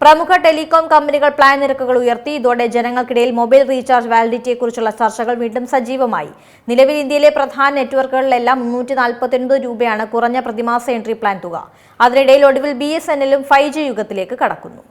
പ്രമുഖ ടെലികോം കമ്പനികൾ പ്ലാൻ നിരക്കുകൾ ഉയർത്തി. ഇതോടെ ജനങ്ങൾക്കിടയിൽ മൊബൈൽ റീചാർജ് വാലിഡിറ്റിയെക്കുറിച്ചുള്ള ചർച്ചകൾ വീണ്ടും സജീവമായി. നിലവിൽ ഇന്ത്യയിലെ പ്രധാന നെറ്റ്വർക്കുകളിലെല്ലാം 349 രൂപയാണ് കുറഞ്ഞ പ്രതിമാസ എൻട്രി പ്ലാൻ തുക. അതിനിടയിൽ ഒടുവിൽ BSNL 5G യുഗത്തിലേക്ക് കടക്കുന്നു.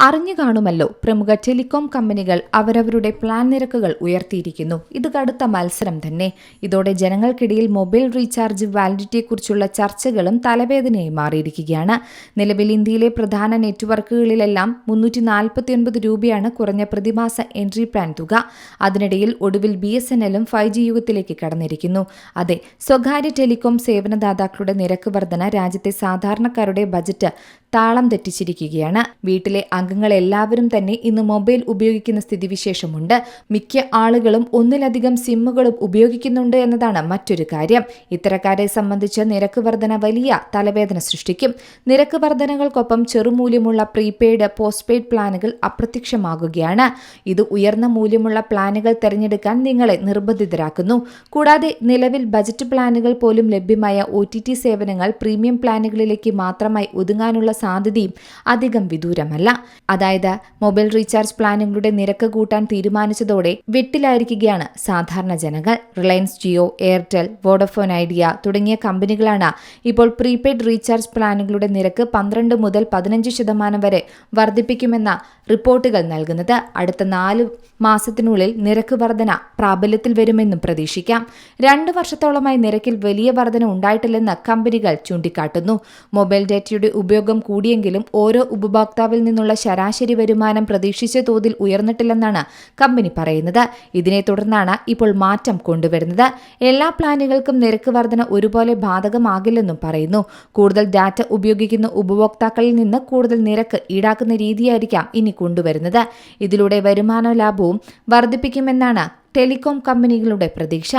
അറിഞ്ഞു കാണുമല്ലോ, പ്രമുഖ ടെലികോം കമ്പനികൾ അവരവരുടെ പ്ലാൻ നിരക്കുകൾ ഉയർത്തിയിരിക്കുന്നു. ഇത് കടുത്ത മത്സരം തന്നെ. ഇതോടെ ജനങ്ങൾക്കിടയിൽ മൊബൈൽ റീചാർജ് വാലിഡിറ്റിയെക്കുറിച്ചുള്ള ചർച്ചകളും തലവേദനയായി മാറിയിരിക്കുകയാണ്. നിലവിൽ ഇന്ത്യയിലെ പ്രധാന നെറ്റ്വർക്കുകളിലെല്ലാം 349 രൂപയാണ് കുറഞ്ഞ പ്രതിമാസ എൻട്രി പ്ലാൻ തുക. അതിനിടയിൽ ഒടുവിൽ BSNL 5G യുഗത്തിലേക്ക് കടന്നിരിക്കുന്നു. അതെ, സ്വകാര്യ ടെലികോം സേവനദാതാക്കളുടെ നിരക്ക് വർധന രാജ്യത്തെ സാധാരണക്കാരുടെ ബജറ്റ് താളം തെറ്റിച്ചിരിക്കുകയാണ്. വീട്ടിലെ അംഗങ്ങളെല്ലാവരും തന്നെ ഇന്ന് മൊബൈൽ ഉപയോഗിക്കുന്ന സ്ഥിതിവിശേഷമുണ്ട്. മിക്ക ആളുകളും ഒന്നിലധികം സിമ്മുകളും ഉപയോഗിക്കുന്നുണ്ട് എന്നതാണ് മറ്റൊരു കാര്യം. ഇത്തരക്കാരെ സംബന്ധിച്ച് നിരക്ക് വർധന വലിയ തലവേദന സൃഷ്ടിക്കും. നിരക്ക് വർധനകൾക്കൊപ്പം ചെറുമൂല്യമുള്ള പ്രീപെയ്ഡ്, പോസ്റ്റ്പെയ്ഡ് പ്ലാനുകൾ അപ്രത്യക്ഷമാകുകയാണ്. ഇത് ഉയർന്ന മൂല്യമുള്ള പ്ലാനുകൾ തിരഞ്ഞെടുക്കാൻ നിങ്ങളെ നിർബന്ധിതരാക്കുന്നു. കൂടാതെ നിലവിൽ ബജറ്റ് പ്ലാനുകൾ പോലും ലഭ്യമായ OTT സേവനങ്ങൾ പ്രീമിയം പ്ലാനുകളിലേക്ക് മാത്രമായി ഒതുങ്ങാനുള്ള സാധ്യതയും അധികം വിദൂരമല്ല. അതായത് മൊബൈൽ റീചാർജ് പ്ലാനുകളുടെ നിരക്ക് കൂട്ടാൻ തീരുമാനിച്ചതോടെ വെട്ടിലായിരിക്കുകയാണ് സാധാരണ ജനങ്ങൾ. Reliance Jio, Airtel, Vodafone Idea തുടങ്ങിയ കമ്പനികളാണ് ഇപ്പോൾ പ്രീപെയ്ഡ് റീചാർജ് പ്ലാനുകളുടെ നിരക്ക് 12 മുതൽ 15% വരെ വർദ്ധിപ്പിക്കുമെന്ന റിപ്പോർട്ടുകൾ നൽകുന്നത്. അടുത്ത 4 മാസത്തിനുള്ളിൽ നിരക്ക് വർധന പ്രാബല്യത്തിൽ വരുമെന്നും പ്രതീക്ഷിക്കാം. 2 വർഷത്തോളമായി നിരക്കിൽ വലിയ വർധന ഉണ്ടായിട്ടില്ലെന്ന് കമ്പനികൾ ചൂണ്ടിക്കാട്ടുന്നു. മൊബൈൽ ഡേറ്റയുടെ ഉപയോഗം കൂടിയെങ്കിലും ഓരോ ഉപഭോക്താവിൽ നിന്നുള്ള ശരാശരി വരുമാനം പ്രതീക്ഷിച്ച തോതിൽ ഉയർന്നിട്ടില്ലെന്നാണ് കമ്പനി പറയുന്നത്. ഇതിനെ തുടർന്നാണ് ഇപ്പോൾ മാറ്റം കൊണ്ടുവരുന്നത്. എല്ലാ പ്ലാനുകൾക്കും നിരക്ക് വർധന ഒരുപോലെ ബാധകമാകില്ലെന്നും പറയുന്നു. കൂടുതൽ ഡാറ്റ ഉപയോഗിക്കുന്ന ഉപഭോക്താക്കളിൽ നിന്ന് കൂടുതൽ നിരക്ക് ഈടാക്കുന്ന രീതിയായിരിക്കാം ഇനി കൊണ്ടുവരുന്നത്. ഇതിലൂടെ വരുമാന ലാഭവും വർദ്ധിപ്പിക്കുമെന്നാണ് ടെലികോം കമ്പനികളുടെ പ്രതീക്ഷ.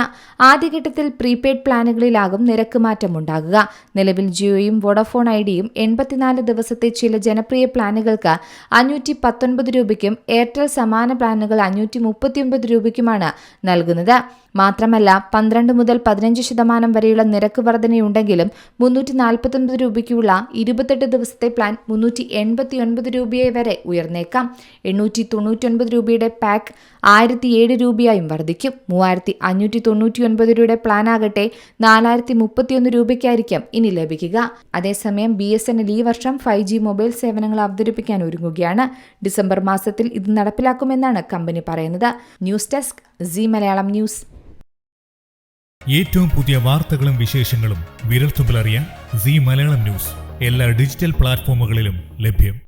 ആദ്യഘട്ടത്തിൽ പ്രീപെയ്ഡ് പ്ലാനുകളിലാകും നിരക്ക് മാറ്റമുണ്ടാകുക. നിലവിൽ ജിയോയും വോഡഫോൺ ഐഡിയയും 84 ദിവസത്തെ ചില ജനപ്രിയ പ്ലാനുകൾക്ക് 519 രൂപയ്ക്കും എയർടെൽ സമാന പ്ലാനുകൾ 539 രൂപയ്ക്കുമാണ് നൽകുന്നത്. മാത്രമല്ല 12 മുതൽ 15% വരെയുള്ള നിരക്ക് വർധനയുണ്ടെങ്കിലും 349 രൂപയ്ക്കുള്ള 28 ദിവസത്തെ പ്ലാൻ 389 രൂപയെ വരെ ഉയർന്നേക്കാം. 899 രൂപയുടെ പാക്ക് 1007 രൂപയായും വർദ്ധിക്കും. 3599 രൂപയുടെ പ്ലാനാകട്ടെ 4031 രൂപയ്ക്കായിരിക്കും ഇനി ലഭിക്കുക. അതേസമയം BSNL ഈ വർഷം 5G മൊബൈൽ സേവനങ്ങൾ അവതരിപ്പിക്കാൻ ഒരുങ്ങുകയാണ്. ഡിസംബർ മാസത്തിൽ ഇത് നടപ്പിലാക്കുമെന്നാണ് കമ്പനി പറയുന്നത്. News desk Zee Malayalam news. ഏറ്റവും പുതിയ വാർത്തകളും വിശേഷങ്ങളും വിരൽത്തുമ്പിലറിയാൻ സീ മലയാളം ന്യൂസ് എല്ലാ ഡിജിറ്റൽ പ്ലാറ്റ്ഫോമുകളിലും ലഭ്യം.